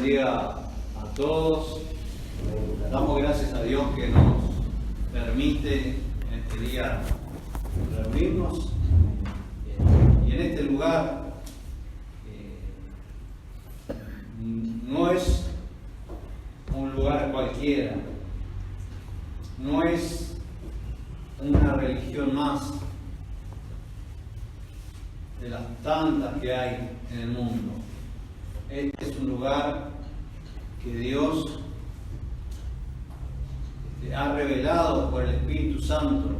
bendiga a todos. Damos gracias a Dios que nos permite en este día reunirnos y en este lugar no es un lugar cualquiera, no es una religión más de las tantas que hay en el mundo. Este es un lugar que Dios ha revelado por el Espíritu Santo,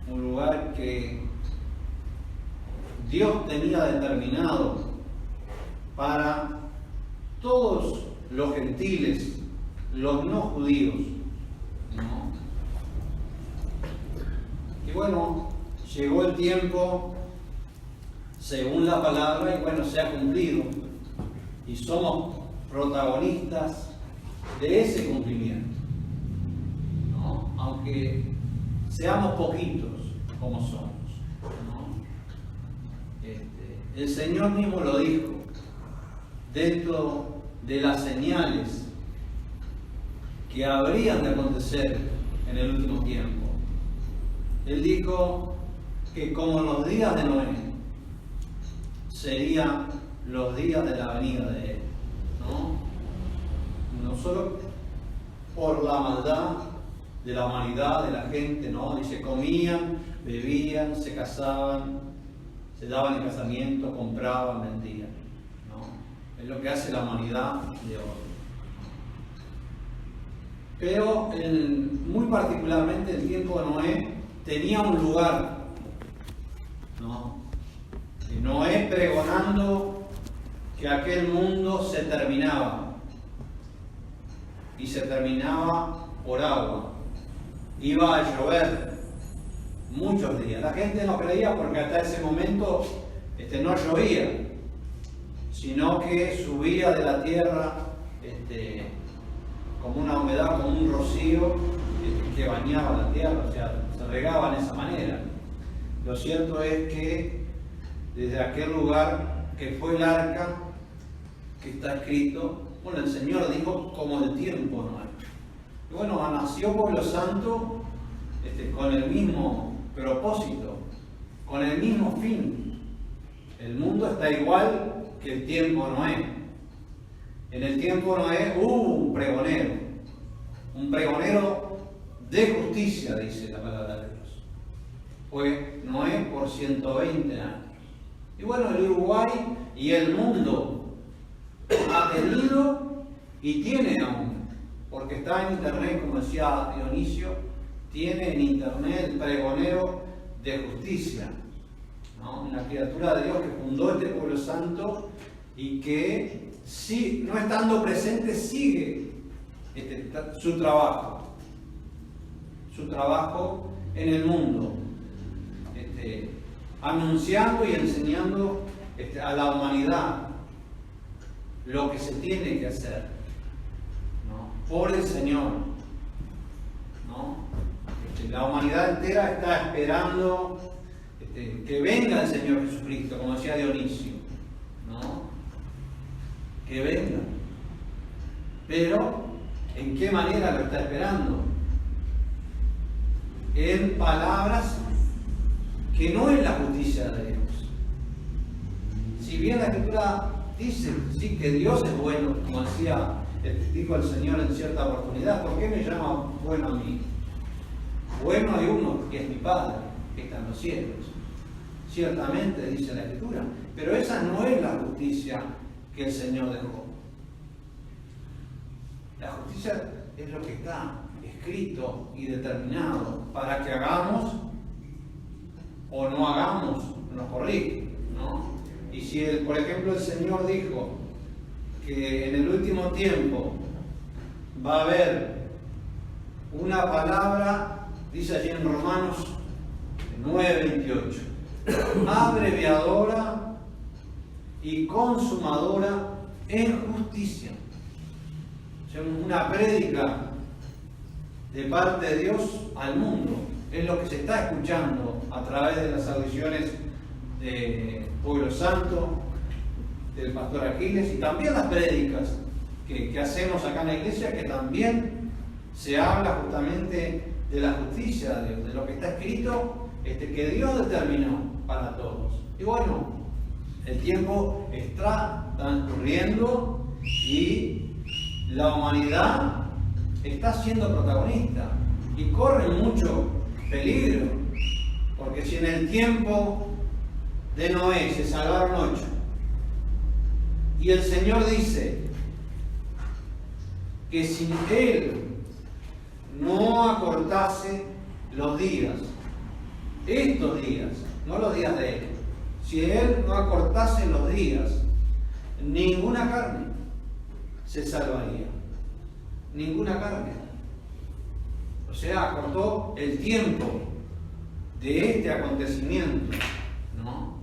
un lugar que Dios tenía determinado para todos los gentiles, los no judíos, ¿no? Y bueno, llegó el tiempo según la palabra y bueno, se ha cumplido y somos protagonistas de ese cumplimiento, ¿no? Aunque seamos poquitos como somos, ¿no? El Señor mismo lo dijo dentro de las señales que habrían de acontecer en el último tiempo. Él dijo que como los días de Noé serían los días de la venida de Él, no solo por la maldad de la humanidad, de la gente, ¿no? Dice, comían, bebían, se casaban, se daban en casamiento, compraban, vendían, ¿no? Es lo que hace la humanidad de hoy. Pero muy particularmente el tiempo de Noé tenía un lugar, ¿no? Y Noé pregonando que aquel mundo se terminaba. Y se terminaba por agua. Iba a llover muchos días. La gente no creía porque hasta ese momento no llovía, sino que subía de la tierra como una humedad, como un rocío que bañaba la tierra, o sea, se regaba de esa manera. Lo cierto es que desde aquel lugar que fue el arca, que está escrito, bueno, el Señor dijo como el tiempo no hay. Y bueno, nació Pueblo Santo con el mismo propósito, con el mismo fin. El mundo está igual que el tiempo Noé. En el tiempo Noé hubo un pregonero de justicia, dice la palabra de Dios. Fue Noé por 120 años. Y bueno, el Uruguay y el mundo ha tenido y tiene aún, porque está en internet, como decía Dionisio, tiene en internet el pregonero de justicia, ¿no? Una criatura de Dios que fundó este pueblo santo y que, no estando presente, sigue su trabajo en el mundo, anunciando y enseñando a la humanidad lo que se tiene que hacer, ¿no? Por el Señor, ¿no? La humanidad entera está esperando que venga el Señor Jesucristo, como decía Dionisio, ¿no? Que venga. Pero, ¿en qué manera lo está esperando? En palabras que no es la justicia de Dios. Si bien la Escritura dice, sí, que Dios es bueno, como dijo el Señor en cierta oportunidad. ¿Por qué me llama bueno a mí? Bueno hay uno que es mi Padre, que está en los cielos. Ciertamente, dice la Escritura, pero esa no es la justicia que el Señor dejó. La justicia es lo que está escrito y determinado para que hagamos o no hagamos, nos corrige, ¿no? Y si, por ejemplo, el Señor dijo que en el último tiempo va a haber una palabra, dice allí en Romanos 9:28, abreviadora y consumadora en justicia. O sea, una prédica de parte de Dios al mundo. Es lo que se está escuchando a través de las audiciones de Pueblo Santo, del pastor Aquiles y también las prédicas que hacemos acá en la iglesia, que también se habla justamente de la justicia de Dios, de lo que está escrito, que Dios determinó para todos. Y bueno, el tiempo está transcurriendo y la humanidad está siendo protagonista y corre mucho peligro, porque si en el tiempo de Noé se salvaron 8 y el Señor dice que si Él no acortase los días, estos días, no los días de Él, si Él no acortase los días, ninguna carne se salvaría. Ninguna carne. O sea, acortó el tiempo de este acontecimiento, ¿no?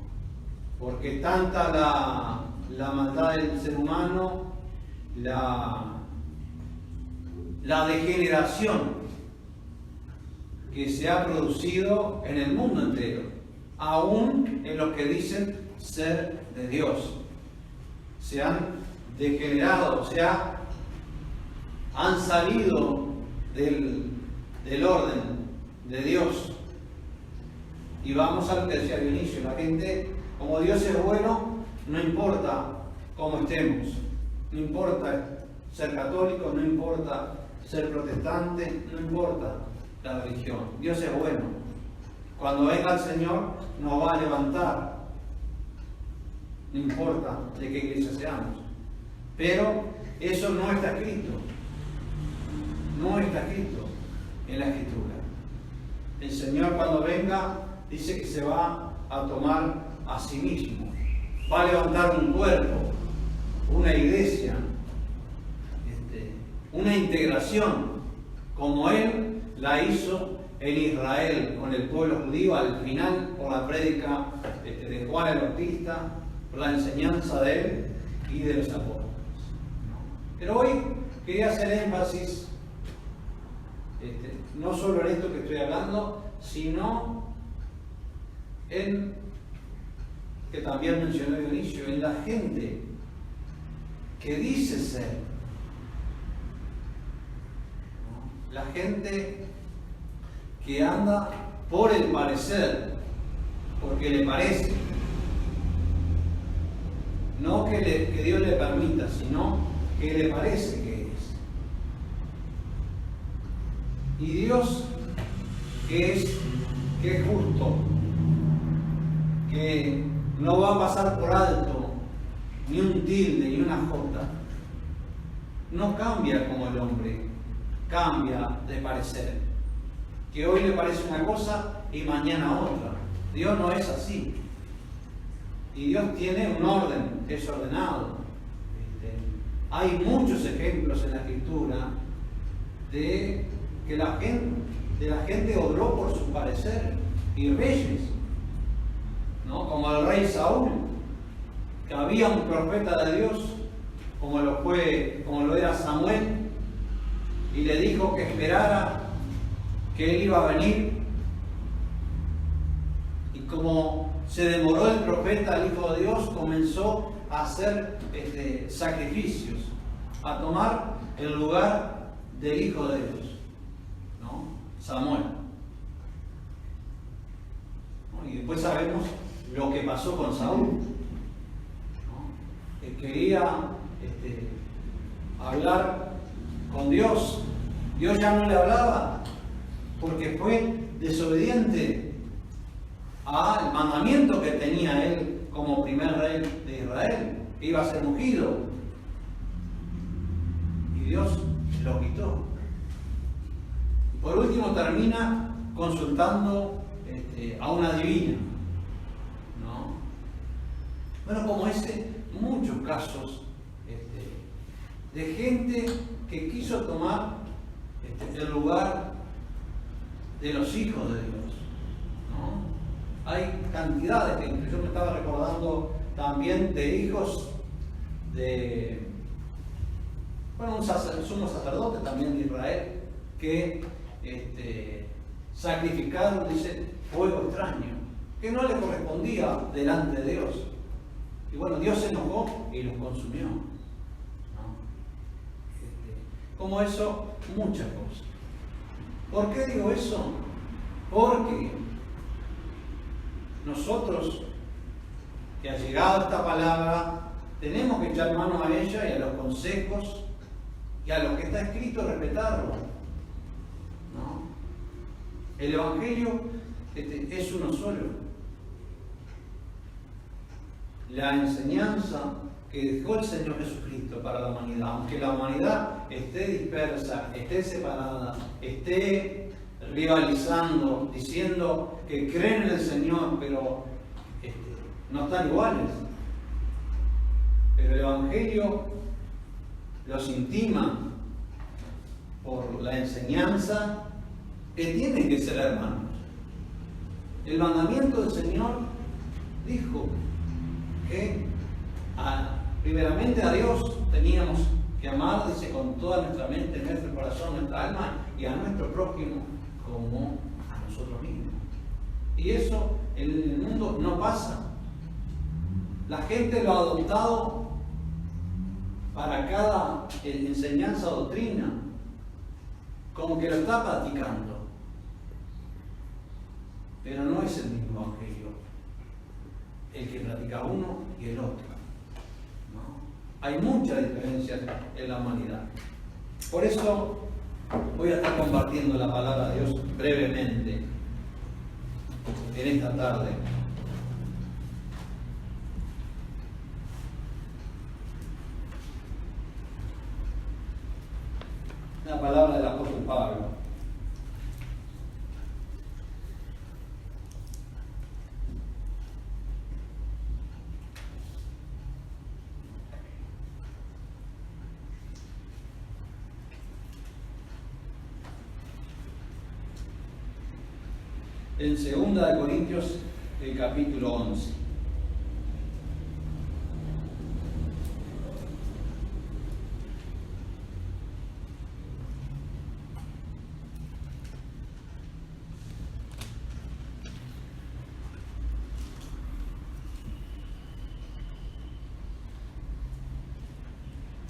Porque tanta la maldad del ser humano, la degeneración que se ha producido en el mundo entero, aún en los que dicen ser de Dios. Se han degenerado, o sea, han salido del orden de Dios. Y vamos a lo que decía al inicio, la gente, como Dios es bueno, no importa cómo estemos, no importa ser católico, no importa ser protestante, no importa la religión, Dios es bueno. Cuando venga el Señor nos va a levantar, no importa de qué iglesia seamos. Pero eso no está escrito. No está escrito en la Escritura. El Señor cuando venga dice que se va a tomar a sí mismo. Va a levantar un cuerpo, una iglesia, una integración, como Él la hizo en Israel con el pueblo judío al final por la prédica de Juan el Bautista, por la enseñanza de Él y de los apóstoles. Pero hoy quería hacer énfasis no solo en esto que estoy hablando, sino en, que también mencioné al inicio, en la gente que dice ser. La gente que anda por el parecer, porque le parece. No que Dios le permita, sino que le parece que es. Y Dios, que es justo, que no va a pasar por alto ni un tilde ni una jota, no cambia como el hombre, cambia de parecer. Que hoy le parece una cosa y mañana otra. Dios no es así. Y Dios tiene un orden desordenado. Hay muchos ejemplos en la Escritura de que la gente obró por su parecer, y reyes, ¿no? Como el rey Saúl, que había un profeta de Dios, como lo era Samuel, y le dijo que esperara que él iba a venir, y como se demoró el profeta, el Hijo de Dios, comenzó a hacer sacrificios, a tomar el lugar del Hijo de Dios, ¿no? Samuel. ¿No? Y después sabemos lo que pasó con Saúl, ¿no? Él quería hablar con Dios. Dios ya no le hablaba porque fue desobediente al mandamiento que tenía él como primer rey de Israel, que iba a ser ungido, y Dios lo quitó. Y por último termina consultando a una divina, ¿no? Bueno, como muchos casos de gente que quiso tomar el lugar de los hijos de Dios, ¿no? Hay cantidades que yo me estaba recordando también de hijos de un sumo sacerdote también de Israel que sacrificaron, dice, fuego extraño, que no le correspondía delante de Dios. Y bueno, Dios se enojó y los consumió. ¿No? Como eso, muchas cosas. ¿Por qué digo eso? Porque nosotros, que ha llegado esta palabra, tenemos que echar mano a ella y a los consejos y a lo que está escrito, respetarlo. ¿No? El Evangelio es uno solo. La enseñanza que dejó el Señor Jesucristo para la humanidad, aunque la humanidad esté dispersa, esté separada, esté rivalizando, diciendo que creen en el Señor, pero no están iguales. Pero el Evangelio los intima por la enseñanza que tienen que ser hermanos. El mandamiento del Señor dijo que primeramente a Dios teníamos que amar, dice, con toda nuestra mente, nuestro corazón, nuestra alma, y a nuestro prójimo como a nosotros mismos. Y eso en el mundo no pasa. La gente lo ha adoptado para cada enseñanza o doctrina, como que lo está practicando. Pero no es el mismo Evangelio el que practica uno y el otro. ¿No? Hay mucha diferencia en la humanidad. Por eso voy a estar compartiendo la palabra de Dios brevemente en esta tarde. La palabra del apóstol Pablo. En 2 de Corintios, el capítulo 11.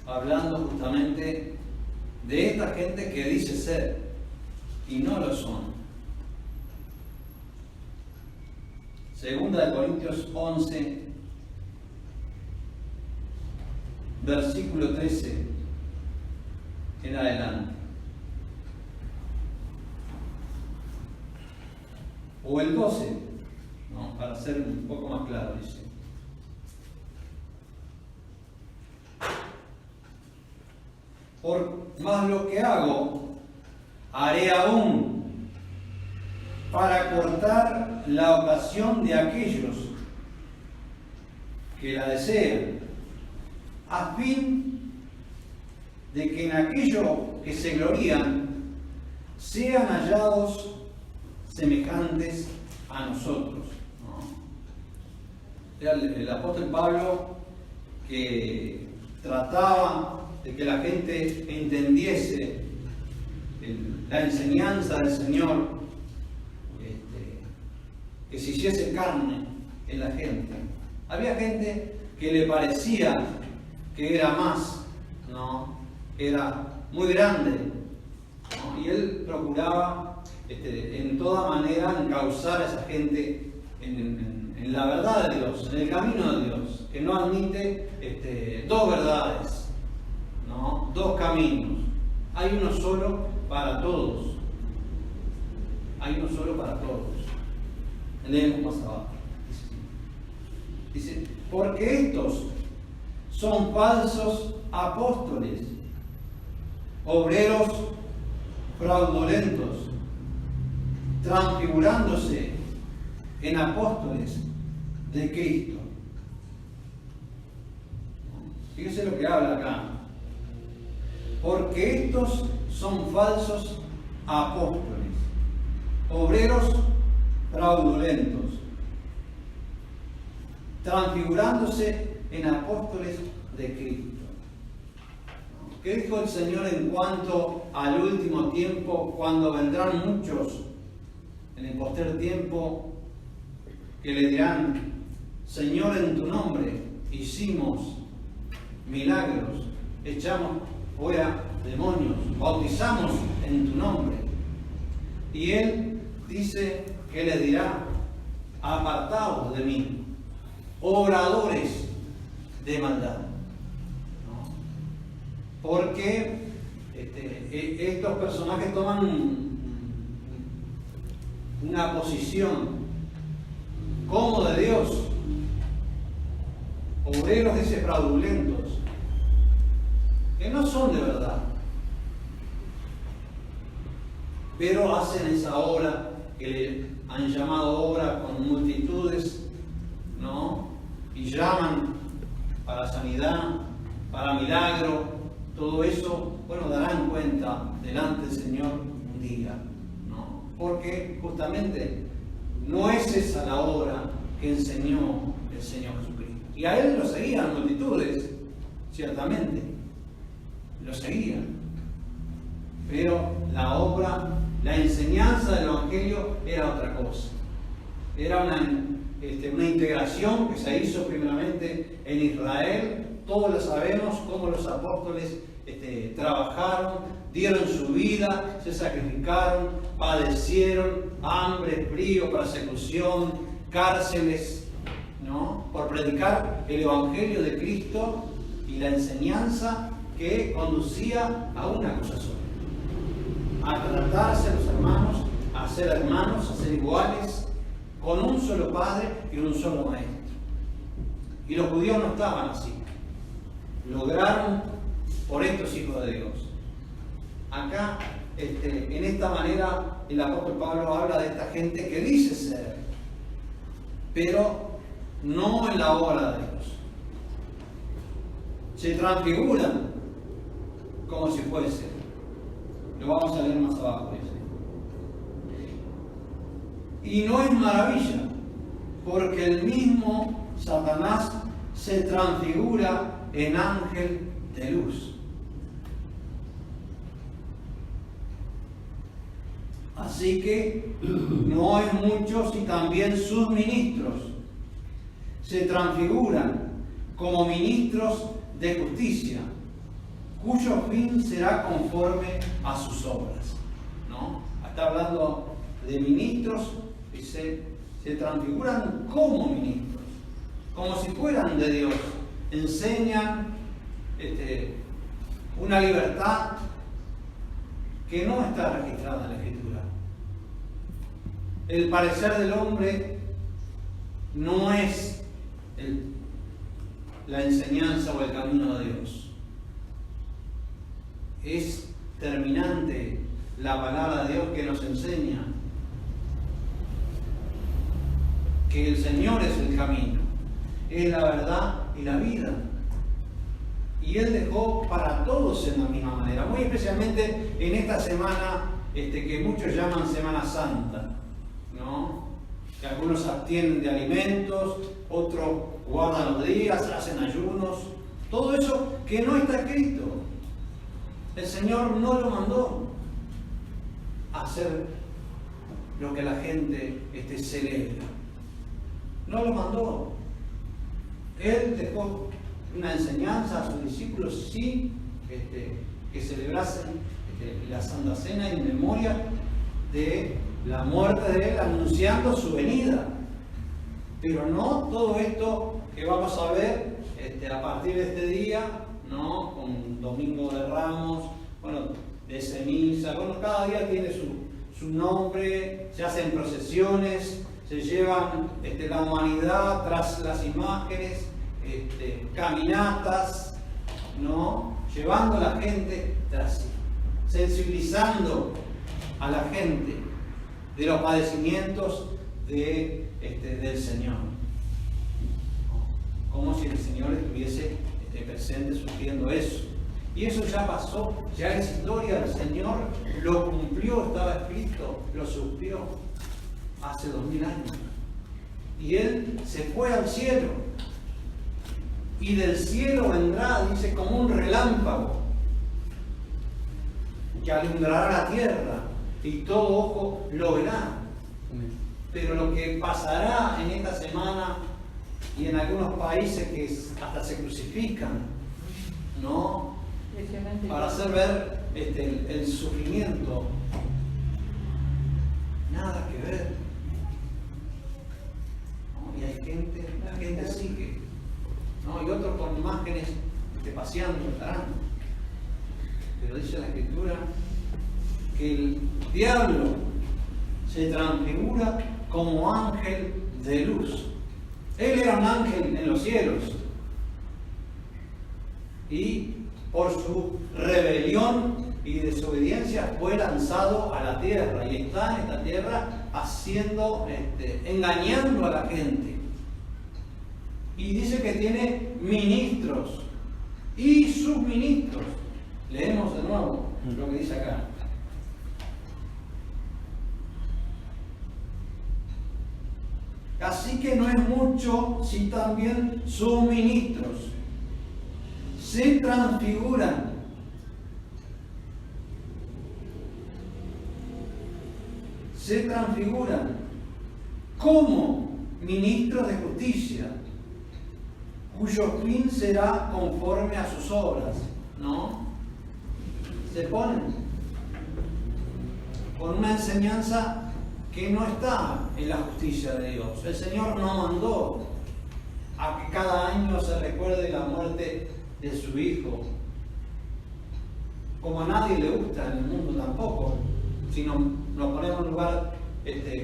Hablando justamente de esta gente que dice ser y no lo son. 2 de Corintios 11, versículo 13 en adelante. O el 12, ¿no? Para ser un poco más claro, dice. Por más lo que hago, haré aún para cortar la ocasión de aquellos que la desean, a fin de que en aquello que se glorían sean hallados semejantes a nosotros. ¿No? Era el apóstol Pablo que trataba de que la gente entendiese la enseñanza del Señor, que se hiciese carne en la gente. Había gente que le parecía que era más, ¿no? Era muy grande, ¿no? Y él procuraba en toda manera encauzar a esa gente en la verdad de Dios, en el camino de Dios, que no admite dos verdades, ¿no? Dos caminos. Hay uno solo para todos. Hay uno solo para todos. Leemos más abajo. Dice, porque estos son falsos apóstoles, obreros fraudulentos, transfigurándose en apóstoles de Cristo. Fíjese lo que habla acá. Porque estos son falsos apóstoles, obreros fraudulentos, transfigurándose en apóstoles de Cristo. ¿Qué dijo el Señor en cuanto al último tiempo, cuando vendrán muchos en el postrer tiempo que le dirán, Señor, en tu nombre hicimos milagros, echamos fuera demonios, bautizamos en tu nombre. Y Él dice que le dirá: apartaos de mí, obradores de maldad. ¿No? Porque estos personajes toman una posición como de Dios, obreros, dice, fraudulentos, que no son de verdad, pero hacen esa obra que le han llamado obra con multitudes, ¿no? Y llaman para sanidad, para milagro, todo eso, bueno, darán cuenta delante del Señor un día, ¿no? Porque justamente no es esa la obra que enseñó el Señor Jesucristo. Y a Él lo seguían multitudes, ciertamente, lo seguían. Pero la obra, la enseñanza del Evangelio era otra cosa. Era una integración que se hizo primeramente en Israel. Todos lo sabemos, cómo los apóstoles trabajaron, dieron su vida, se sacrificaron, padecieron hambre, frío, persecución, cárceles, ¿no? Por predicar el Evangelio de Cristo y la enseñanza que conducía a una cosa sola: a tratarse a los hermanos, a ser iguales, con un solo Padre y un solo Maestro. Y los judíos no estaban así. Lograron por estos hijos de Dios. Acá, en esta manera, el apóstol Pablo habla de esta gente que dice ser, pero no en la obra de Dios. Se transfiguran como si fuese. Lo vamos a leer más abajo. Y no es maravilla, porque el mismo Satanás se transfigura en ángel de luz. Así que no es mucho si también sus ministros se transfiguran como ministros de justicia, cuyo fin será conforme a sus obras. ¿No? Está hablando de ministros que se transfiguran como ministros, como si fueran de Dios. Enseñan una libertad que no está registrada en la Escritura. El parecer del hombre no es la enseñanza o el camino de Dios. Es terminante la palabra de Dios que nos enseña que el Señor es el camino, es la verdad y la vida. Y Él dejó para todos en la misma manera, muy especialmente en esta semana que muchos llaman Semana Santa, ¿no? Que algunos se abstienen de alimentos, otros guardan los días, hacen ayunos, todo eso que no está escrito. El Señor no lo mandó a hacer lo que la gente celebra. No lo mandó. Él dejó una enseñanza a sus discípulos, sí, que celebrasen la Santa Cena en memoria de la muerte de Él, anunciando su venida. Pero no todo esto que vamos a ver a partir de este día, ¿no? Con Domingo de Ramos, bueno, de ceniza, bueno, cada día tiene su nombre, se hacen procesiones, se llevan la humanidad tras las imágenes, caminatas, ¿no? Llevando a la gente tras sí, sensibilizando a la gente de los padecimientos del Señor, como si el Señor estuviese presente sufriendo eso. Y eso ya pasó, ya es historia. El Señor lo cumplió, estaba escrito, lo sufrió hace 2000 años. Y Él se fue al cielo. Y del cielo vendrá, dice, como un relámpago que alumbrará la tierra y todo ojo lo verá. Pero lo que pasará en esta semana y en algunos países que hasta se crucifican, ¿no? Para hacer ver el sufrimiento. Nada que ver. ¿No? Y hay gente, la gente sigue, ¿no? Y otros con imágenes paseando estarán. Pero dice la Escritura que el diablo se transfigura como ángel de luz. Él era un ángel en los cielos y por su rebelión y desobediencia fue lanzado a la tierra y está en esta tierra haciendo, engañando a la gente. Y dice que tiene ministros y subministros. Leemos de nuevo lo que dice acá. Así que no es mucho si también suministros se transfiguran. Se transfiguran como ministros de justicia, cuyo fin será conforme a sus obras, ¿no? Se ponen con una enseñanza que no está en la justicia de Dios. El Señor no mandó a que cada año se recuerde la muerte de su Hijo, como a nadie le gusta en el mundo tampoco. Si nos ponemos en lugar,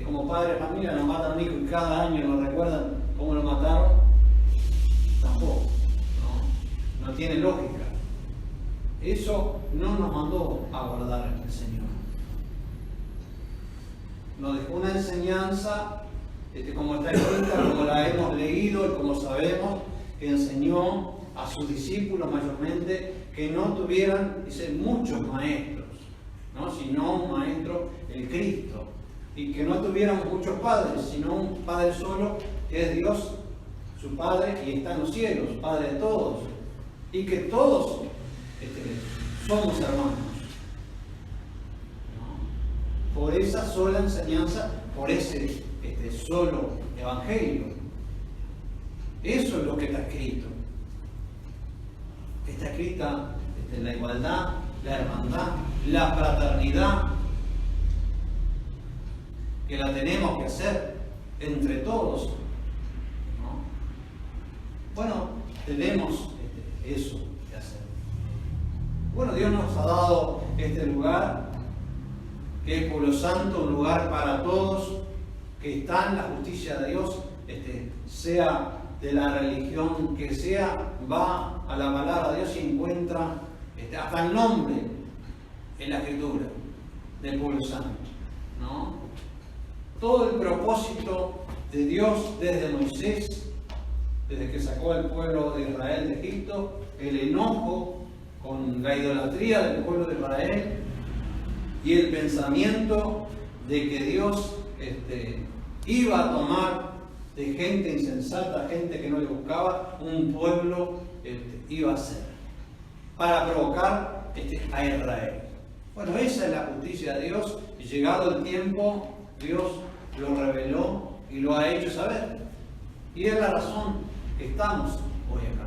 como padre de familia, nos matan a un hijo y cada año nos recuerdan cómo lo mataron, tampoco, no tiene lógica. Eso no nos mandó a guardar el Señor. Nos dejó una enseñanza, como está escrita, como la hemos leído y como sabemos, que enseñó a sus discípulos mayormente que no tuvieran, dice, muchos maestros, ¿no? Sino un maestro, el Cristo, y que no tuvieran muchos padres, sino un Padre solo, que es Dios, su Padre, y está en los cielos, Padre de todos, y que todos somos hermanos. Por esa sola enseñanza, por ese solo evangelio. Eso es lo que está escrito. Está escrita la igualdad, la hermandad, la fraternidad, que la tenemos que hacer entre todos, ¿no? Bueno, tenemos eso que hacer. Bueno, Dios nos ha dado este lugar, que es Pueblo Santo, un lugar para todos, que está en la justicia de Dios, sea de la religión que sea, va a la palabra de Dios y encuentra hasta el nombre en la Escritura del Pueblo Santo, ¿no? Todo el propósito de Dios desde Moisés, desde que sacó al pueblo de Israel de Egipto, el enojo con la idolatría del pueblo de Israel, y el pensamiento de que Dios iba a tomar de gente insensata, gente que no le buscaba, un pueblo iba a ser, para provocar a Israel. Bueno, esa es la justicia de Dios, y llegado el tiempo, Dios lo reveló y lo ha hecho saber. Y es la razón que estamos hoy acá.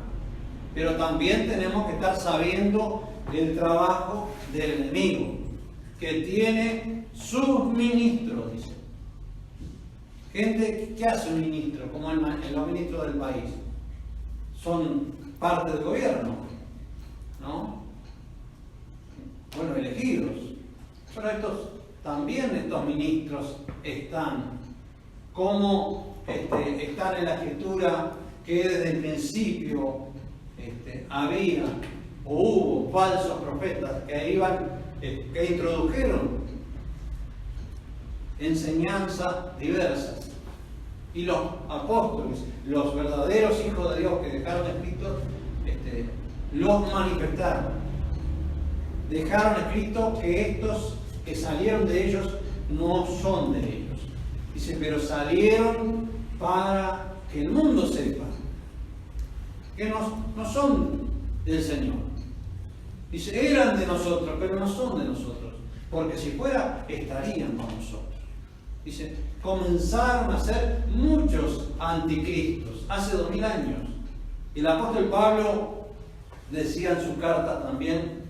Pero también tenemos que estar sabiendo el trabajo del enemigo, que tiene sus ministros, dice. Gente, ¿qué hace un ministro? Como los ministros del país. Son parte del gobierno, ¿no? Bueno, elegidos. Pero estos ministros están, como están en la Escritura, que desde el principio había o hubo falsos profetas que introdujeron enseñanzas diversas, y los apóstoles, los verdaderos hijos de Dios que dejaron escrito, los manifestaron, dejaron escrito que estos que salieron de ellos no son de ellos, dice, pero salieron para que el mundo sepa que no son del Señor. Dice, eran de nosotros, pero no son de nosotros, porque si fuera, estarían con nosotros. Dice, comenzaron a ser muchos anticristos hace 2000 años. Y el apóstol Pablo decía en su carta también,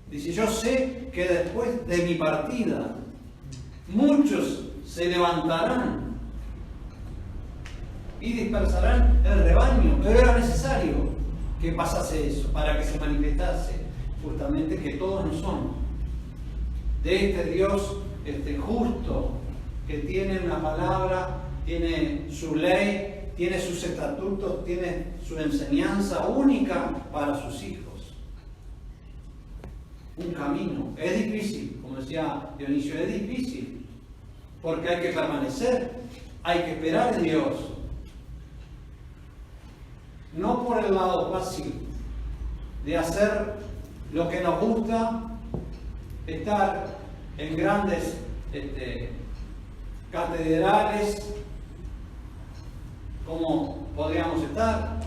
dice, yo sé que después de mi partida muchos se levantarán y dispersarán el rebaño, pero era necesario que pasase eso para que se manifestase justamente que todos no son de este Dios justo, que tiene una palabra, tiene su ley, tiene sus estatutos, tiene su enseñanza única para sus hijos. Un camino. Es difícil, como decía Dionisio, es difícil, porque hay que permanecer, hay que esperar en Dios. No por el lado fácil de hacer lo que nos gusta, estar en grandes catedrales, como podríamos estar,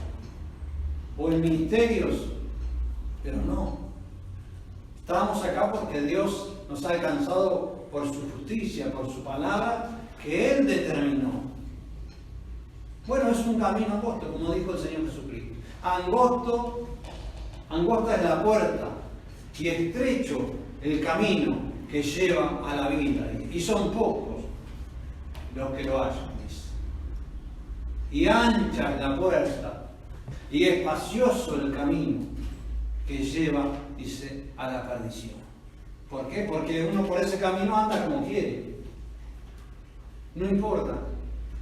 o en ministerios, pero no. Estamos acá porque Dios nos ha alcanzado por su justicia, por su palabra, que Él determinó. Bueno, es un camino angosto, como dijo el Señor Jesucristo. Angosta es la puerta y estrecho el camino que lleva a la vida. Y son pocos los que lo hallan, dice. Y ancha es la puerta y espacioso el camino que lleva, dice, a la perdición. ¿Por qué? Porque uno por ese camino anda como quiere. No importa.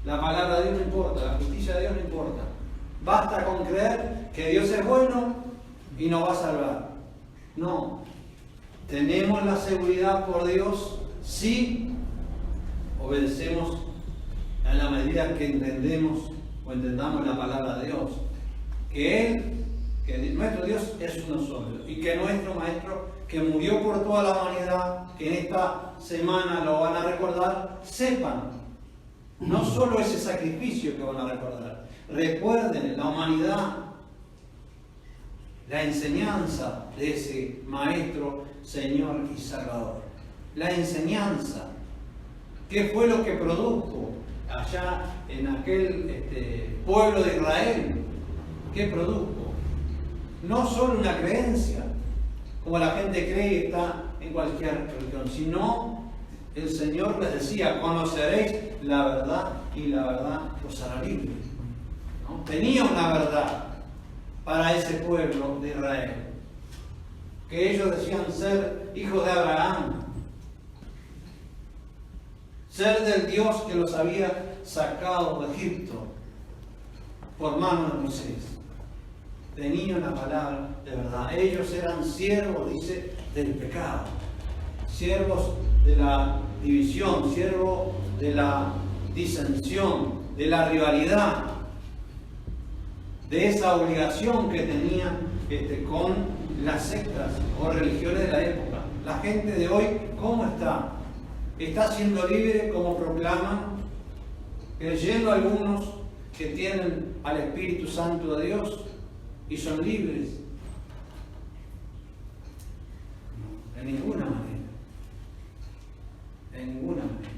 La palabra de Dios no importa. La justicia de Dios no importa. Basta con creer que Dios es bueno y nos va a salvar. No. Tenemos la seguridad por Dios si obedecemos en la medida que entendemos o entendamos la palabra de Dios. Que nuestro Dios es uno solo y que nuestro Maestro, que murió por toda la humanidad, que en esta semana lo van a recordar, sepan, no solo ese sacrificio que van a recordar, recuerden la humanidad, la enseñanza de ese Maestro, Señor y Salvador. La enseñanza, ¿qué fue lo que produjo allá en aquel pueblo de Israel? ¿Qué produjo? No solo una creencia, como la gente cree y está en cualquier religión, sino el Señor les decía, conoceréis la verdad y la verdad os hará libre. ¿No? Tenía una verdad para ese pueblo de Israel, que ellos decían ser hijos de Abraham, ser del Dios que los había sacado de Egipto por mano de Moisés. Tenía una palabra de verdad. Ellos eran siervos, dice, del pecado, siervos de la división, siervos de la disensión, de la rivalidad, de esa obligación que tenían con las sectas o religiones de la época. La gente de hoy, ¿cómo está? ¿Está siendo libre como proclaman? Creyendo algunos que tienen al Espíritu Santo de Dios y son libres. No, de ninguna manera. De ninguna manera.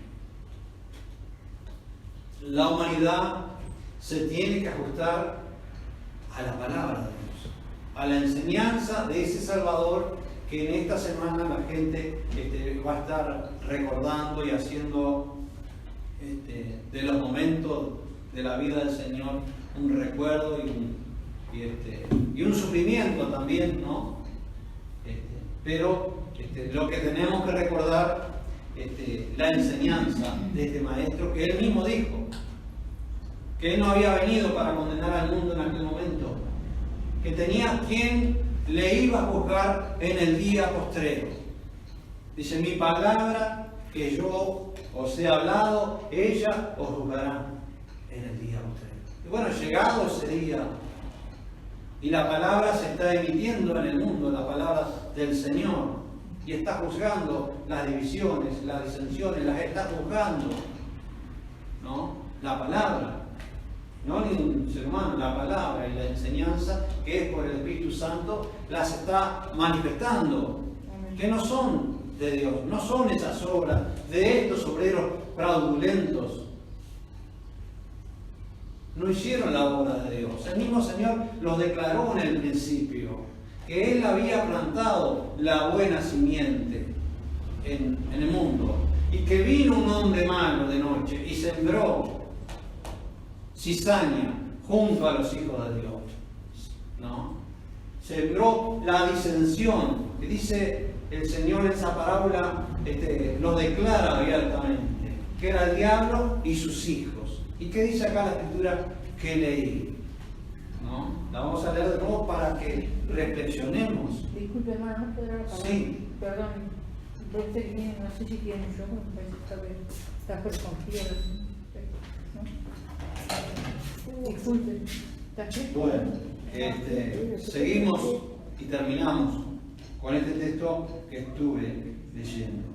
La humanidad se tiene que ajustar a la palabra de Dios, a la enseñanza de ese Salvador que en esta semana la gente va a estar recordando y haciendo de los momentos de la vida del Señor un recuerdo y un sufrimiento también, ¿no? Pero lo que tenemos que recordar, la enseñanza de este Maestro, que Él mismo dijo, que Él no había venido para condenar al mundo en aquel momento, que tenía quien le iba a juzgar en el día postrero. Dice, mi palabra que yo os he hablado, ella os juzgará en el día postrero. Y bueno, llegado ese día, y la palabra se está emitiendo en el mundo, la palabra del Señor, y está juzgando las divisiones, las disensiones, las está juzgando, ¿no? La palabra, no ningún ser humano, la palabra y la enseñanza que es por el Espíritu Santo las está manifestando, que no son de Dios, no son esas obras de estos obreros fraudulentos. No hicieron la obra de Dios. El mismo Señor los declaró en el principio, que Él había plantado la buena simiente en el mundo, y que vino un hombre malo de noche y sembró cizaña junto a los hijos de Dios, ¿no? Sembró la disensión, que dice el Señor en esa parábola, lo declara abiertamente, que era el diablo y sus hijos. ¿Y qué dice acá la escritura que leí? ¿No? La vamos a leer de nuevo para que reflexionemos. Disculpe, hermano, ¿no podrá la palabra? Sí. Perdón, no sé si tiene yo, me parece que está confía, ¿no? Disculpe, ¿está bien? Bueno, seguimos y terminamos con este texto que estuve leyendo.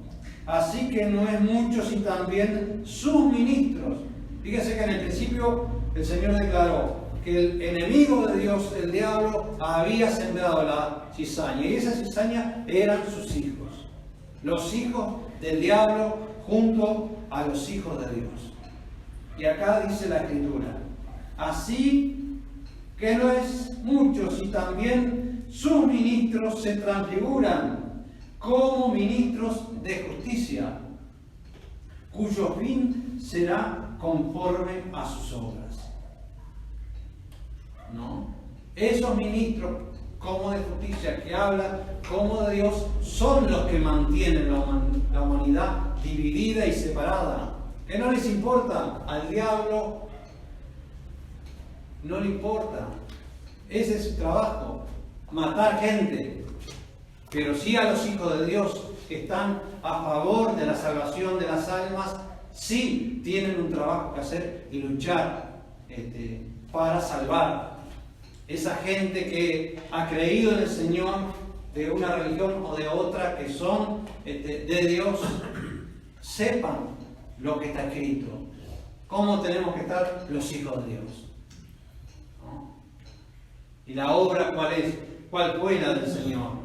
Así que no es muchos y también sus ministros. Fíjense que en el principio el Señor declaró que el enemigo de Dios, el diablo, había sembrado la cizaña, y esa cizaña eran sus hijos, los hijos del diablo junto a los hijos de Dios. Y acá dice la escritura, así que no es muchos y también sus ministros se transfiguran como ministros de justicia, cuyo fin será conforme a sus obras. ¿No? Esos ministros como de justicia que hablan como de Dios son los que mantienen la humanidad dividida y separada. Que no les importa al diablo, no le importa. Ese es su trabajo, matar gente. Pero sí a los hijos de Dios que están a favor de la salvación de las almas, sí tienen un trabajo que hacer y luchar para salvar. Esa gente que ha creído en el Señor, de una religión o de otra, que son de Dios, sepan lo que está escrito, cómo tenemos que estar los hijos de Dios, ¿no? Y la obra, ¿cuál fue la del Señor?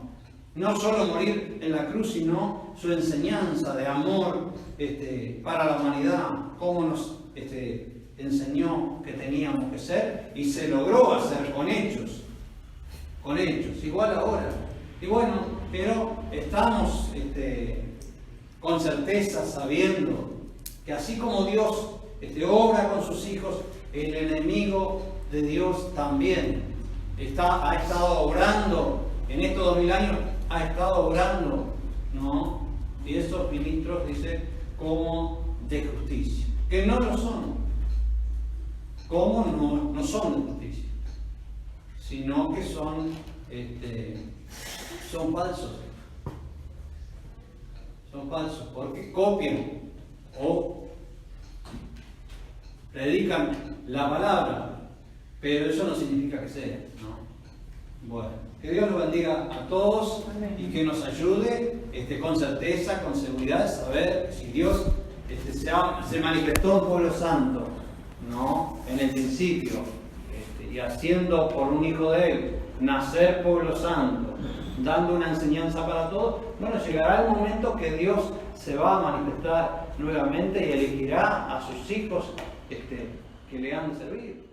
No solo morir en la cruz, sino su enseñanza de amor para la humanidad, cómo nos enseñó que teníamos que ser, y se logró hacer con hechos, igual ahora. Y bueno, pero estamos con certeza sabiendo que así como Dios obra con sus hijos, el enemigo de Dios también ha estado obrando en estos 2000 años, ha estado obrando, ¿no? Y esos ministros, dice, como de justicia, que no lo son. ¿Cómo no son de justicia? Sino que son falsos. Son falsos porque copian o predican la palabra, pero eso no significa que sea, ¿no? Bueno, que Dios los bendiga a todos y que nos ayude con certeza, con seguridad, saber si Dios se manifestó en pueblo santo, ¿no? En el principio, y haciendo por un hijo de Él nacer pueblo santo, dando una enseñanza para todos. Bueno, llegará el momento que Dios se va a manifestar nuevamente y elegirá a sus hijos que le han de servir.